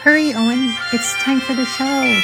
Hurry, Owen. It's time for the show.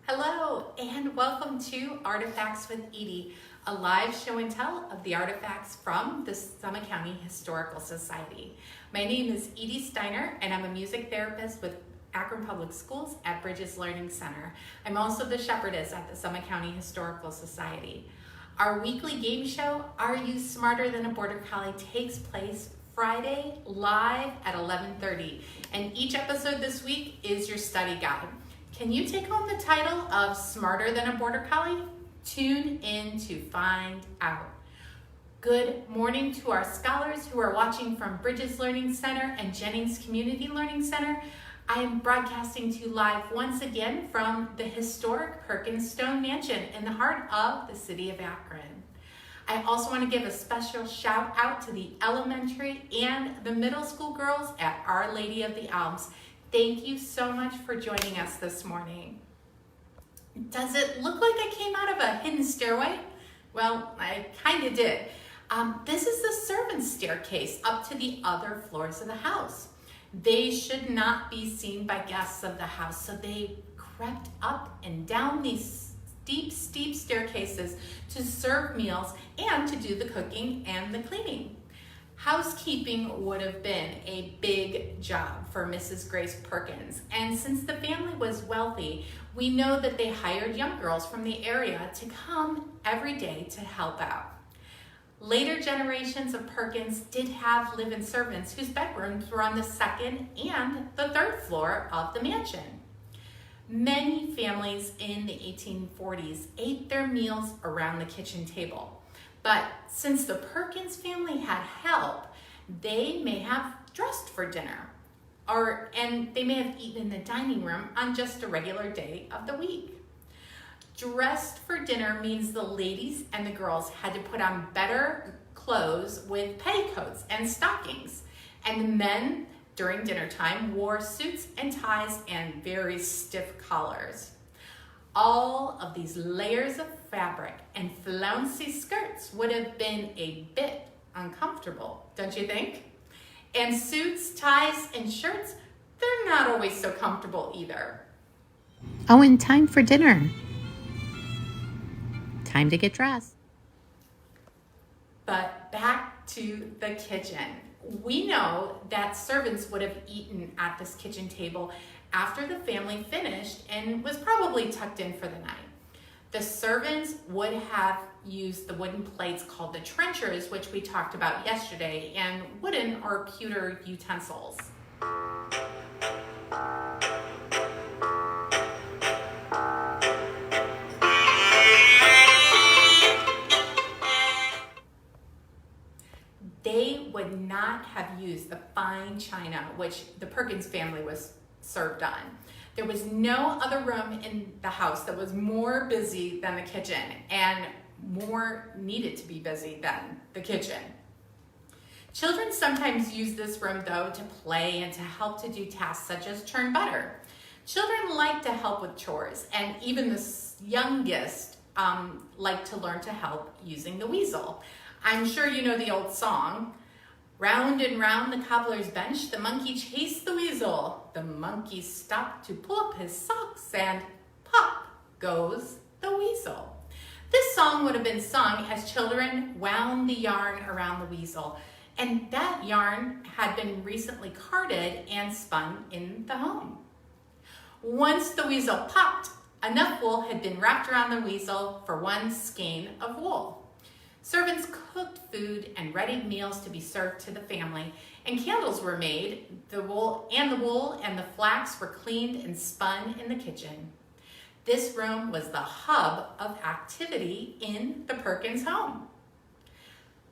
Hello, and welcome to Artifacts with Edie, a live show and tell of the artifacts from the Summit County Historical Society. My name is Edie Steiner, and I'm a music therapist with Akron Public Schools at Bridges Learning Center. I'm also the shepherdess at the Summit County Historical Society. Our weekly game show, Are You Smarter Than a Border Collie, takes place Friday live at 11:30, and each episode this week is your study guide. Can you take home the title of Smarter Than a Border Collie? Tune in to find out. Good morning to our scholars who are watching from Bridges Learning Center and Jennings Community Learning Center. I am broadcasting to you live once again from the historic Perkins Stone Mansion in the heart of the city of Akron. I also want to give a special shout out to the elementary and the middle school girls at Our Lady of the Alms. Thank you so much for joining us this morning. Does it look like I came out of a hidden stairway? Well, I kind of did. This is the servants' staircase up to the other floors of the house. They should not be seen by guests of the house, so they crept up and down these steep staircases to serve meals and to do the cooking and the cleaning. Housekeeping would have been a big job for Mrs. Grace Perkins, and since the family was wealthy, we know that they hired young girls from the area to come every day to help out. Later generations of Perkins did have live-in servants whose bedrooms were on the second and the third floor of the mansion. Many families in the 1840s ate their meals around the kitchen table. But since the Perkins family had help, they may have dressed for dinner, and they may have eaten in the dining room on just a regular day of the week. Dressed for dinner means the ladies and the girls had to put on better clothes with petticoats and stockings, and the men during dinner time wore suits and ties and very stiff collars. All of these layers of fabric and flouncy skirts would have been a bit uncomfortable, don't you think? And suits, ties, and shirts, they're not always so comfortable either. Owen, time for dinner. Time to get dressed. But back to the kitchen. We know that servants would have eaten at this kitchen table after the family finished and was probably tucked in for the night. The servants would have used the wooden plates called the trenchers, which we talked about yesterday, and wooden or pewter utensils. They would not have used the fine china which the Perkins family was served on. There was no other room in the house that was more busy than the kitchen, and more needed to be busy than the kitchen. Children sometimes use this room, though, to play and to help to do tasks such as churn butter. Children like to help with chores, and even the youngest like to learn to help using the weasel. I'm sure you know the old song, "Round and round the cobbler's bench, the monkey chased the weasel. The monkey stopped to pull up his socks, and pop goes the weasel." This song would have been sung as children wound the yarn around the weasel, and that yarn had been recently carded and spun in the home. Once the weasel popped, enough wool had been wrapped around the weasel for one skein of wool. Servants cooked food and readied meals to be served to the family, and candles were made. The wool and the flax were cleaned and spun in the kitchen. This room was the hub of activity in the Perkins home.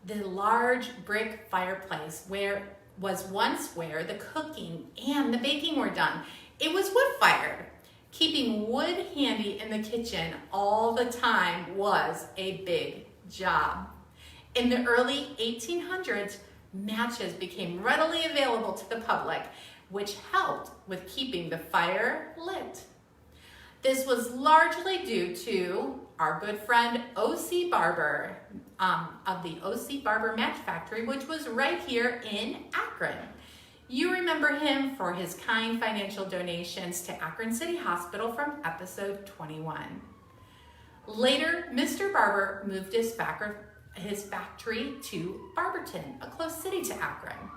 The large brick fireplace was once where the cooking and the baking were done. It was wood-fired. Keeping wood handy in the kitchen all the time was a big job. In the early 1800s, matches became readily available to the public, which helped with keeping the fire lit. This was largely due to our good friend O.C. Barber of the O.C. Barber Match Factory, which was right here in Akron. You remember him for his kind financial donations to Akron City Hospital from episode 21. Later, Mr. Barber moved his factory to Barberton, a close city to Akron.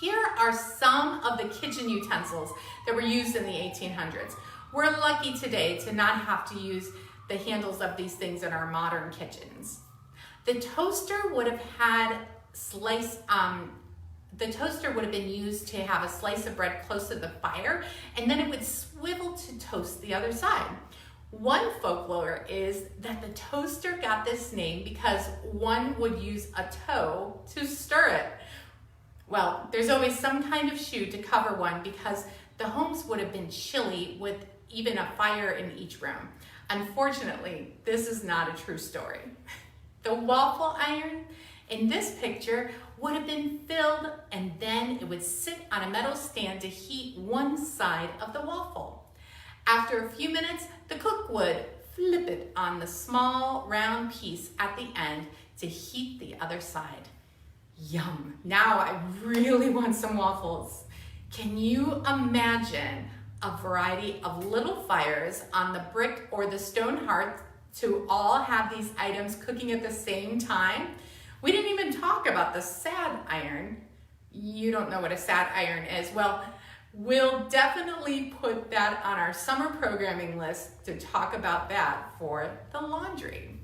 Here are some of the kitchen utensils that were used in the 1800s. We're lucky today to not have to use the handles of these things in our modern kitchens. The toaster would have been used to have a slice of bread close to the fire, and then it would swivel to toast the other side. One folklore is that the toaster got this name because one would use a toe to stir it. Well, there's always some kind of shoe to cover one because the homes would have been chilly with even a fire in each room. Unfortunately, this is not a true story. The waffle iron in this picture would have been filled, and then it would sit on a metal stand to heat one side of the waffle. After a few minutes, the cook would flip it on the small round piece at the end to heat the other side. Yum! Now I really want some waffles. Can you imagine a variety of little fires on the brick or the stone hearth to all have these items cooking at the same time? We didn't even talk about the sad iron. You don't know what a sad iron is. Well, we'll definitely put that on our summer programming list to talk about that for the laundry.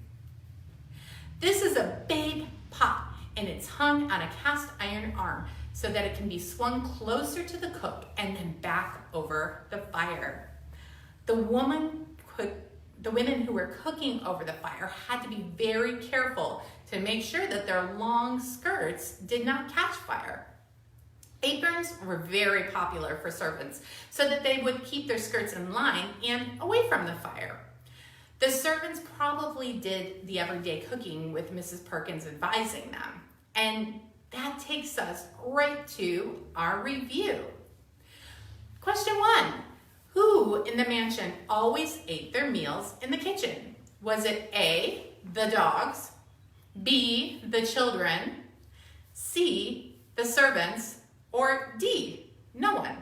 This is a big pot, and it's hung on a cast iron arm so that it can be swung closer to the cook and then back over the fire. The women who were cooking over the fire had to be very careful to make sure that their long skirts did not catch fire. Aprons were very popular for servants so that they would keep their skirts in line and away from the fire. The servants probably did the everyday cooking with Mrs. Perkins advising them. And that takes us right to our review. Question 1. Who in the mansion always ate their meals in the kitchen? Was it A, the dogs, B, the children, C, the servants, or D, no one?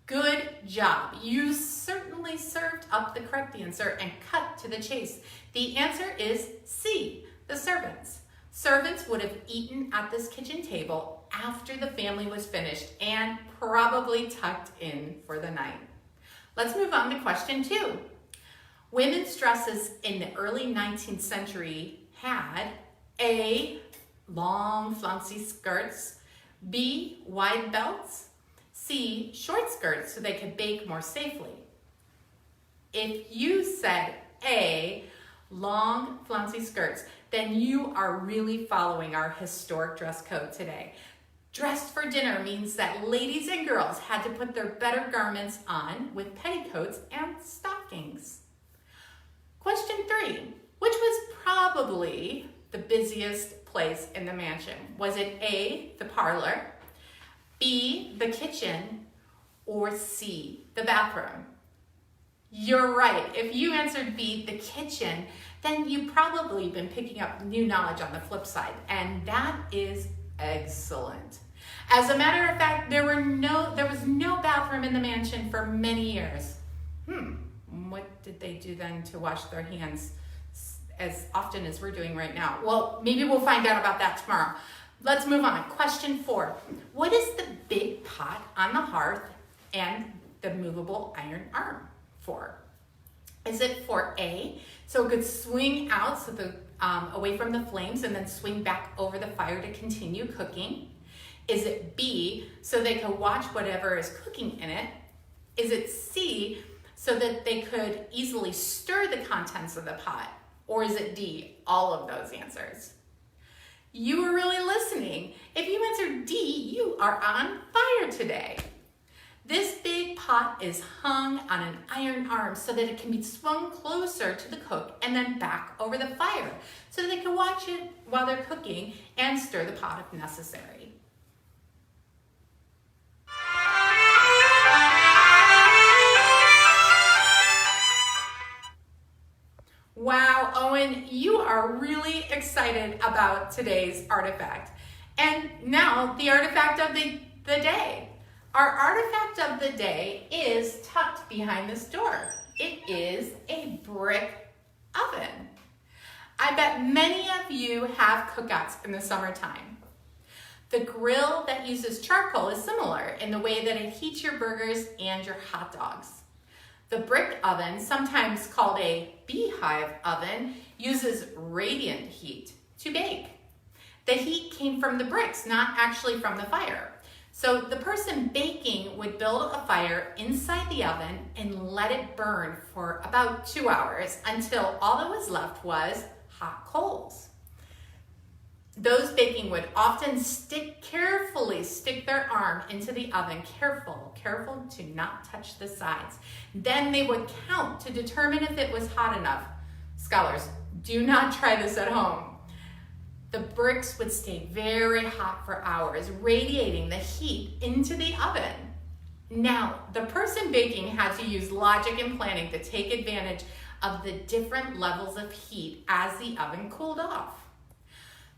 Good job. You certainly served up the correct answer and cut to the chase. The answer is C, the servants. Servants would have eaten at this kitchen table after the family was finished and probably tucked in for the night. Let's move on to question 2. Women's dresses in the early 19th century had A, long flouncy skirts, B, wide belts, C, short skirts so they could bake more safely. If you said A, long flouncy skirts, then you are really following our historic dress code today. Dressed for dinner means that ladies and girls had to put their better garments on with petticoats and stockings. Question 3, which was probably the busiest place in the mansion? Was it A, the parlor, B, the kitchen, or C, the bathroom? You're right. If you answered B, the kitchen, then you've probably been picking up new knowledge on the flip side, and that is excellent. As a matter of fact, there was no bathroom in the mansion for many years. What did they do then to wash their hands as often as we're doing right now? Well, maybe we'll find out about that tomorrow. Let's move on. Question 4. What is the big pot on the hearth and the movable iron arm for? Is it for A, so it could swing out away from the flames and then swing back over the fire to continue cooking? Is it B, so they could watch whatever is cooking in it? Is it C, so that they could easily stir the contents of the pot? Or is it D, all of those answers? You were really listening. If you answered D, you are on fire today. This big pot is hung on an iron arm so that it can be swung closer to the cook and then back over the fire so that they can watch it while they're cooking and stir the pot if necessary. about today's artifact. And now the artifact of the day. Our artifact of the day is tucked behind this door. It is a brick oven. I bet many of you have cookouts in the summertime. The grill that uses charcoal is similar in the way that it heats your burgers and your hot dogs. The brick oven, sometimes called a beehive oven, uses radiant heat to bake. The heat came from the bricks, not actually from the fire. So the person baking would build a fire inside the oven and let it burn for about 2 hours until all that was left was hot coals. Those baking would often carefully stick their arm into the oven, careful to not touch the sides. Then they would count to determine if it was hot enough. Scholars, do not try this at home. The bricks would stay very hot for hours, radiating the heat into the oven. Now, the person baking had to use logic and planning to take advantage of the different levels of heat as the oven cooled off.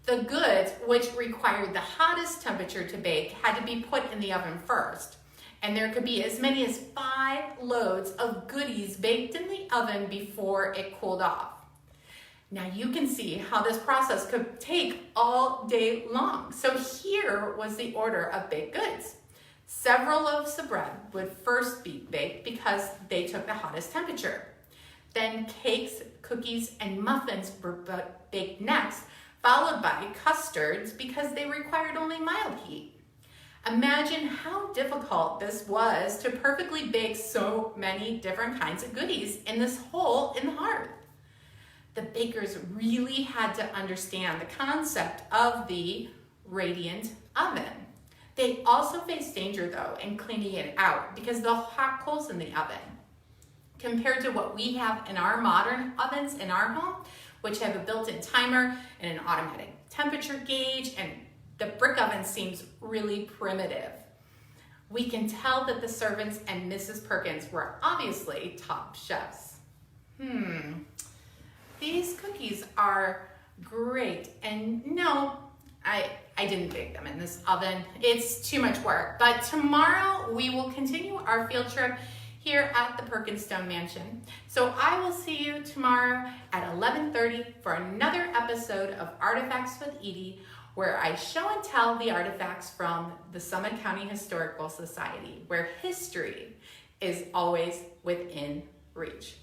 The goods, which required the hottest temperature to bake, had to be put in the oven first. And there could be as many as 5 loads of goodies baked in the oven before it cooled off. Now you can see how this process could take all day long. So here was the order of baked goods. Several loaves of bread would first be baked because they took the hottest temperature. Then cakes, cookies, and muffins were baked next, followed by custards because they required only mild heat. Imagine how difficult this was to perfectly bake so many different kinds of goodies in this hole in the hearth. The bakers really had to understand the concept of the radiant oven. They also faced danger though in cleaning it out because the hot coals in the oven, compared to what we have in our modern ovens in our home, which have a built-in timer and an automatic temperature gauge, and the brick oven seems really primitive. We can tell that the servants and Mrs. Perkins were obviously top chefs. These cookies are great, and no, I didn't bake them in this oven. It's too much work, but tomorrow we will continue our field trip here at the Perkinstone Mansion. So I will see you tomorrow at 11:30 for another episode of Artifacts with Edie, where I show and tell the artifacts from the Summit County Historical Society, where history is always within reach.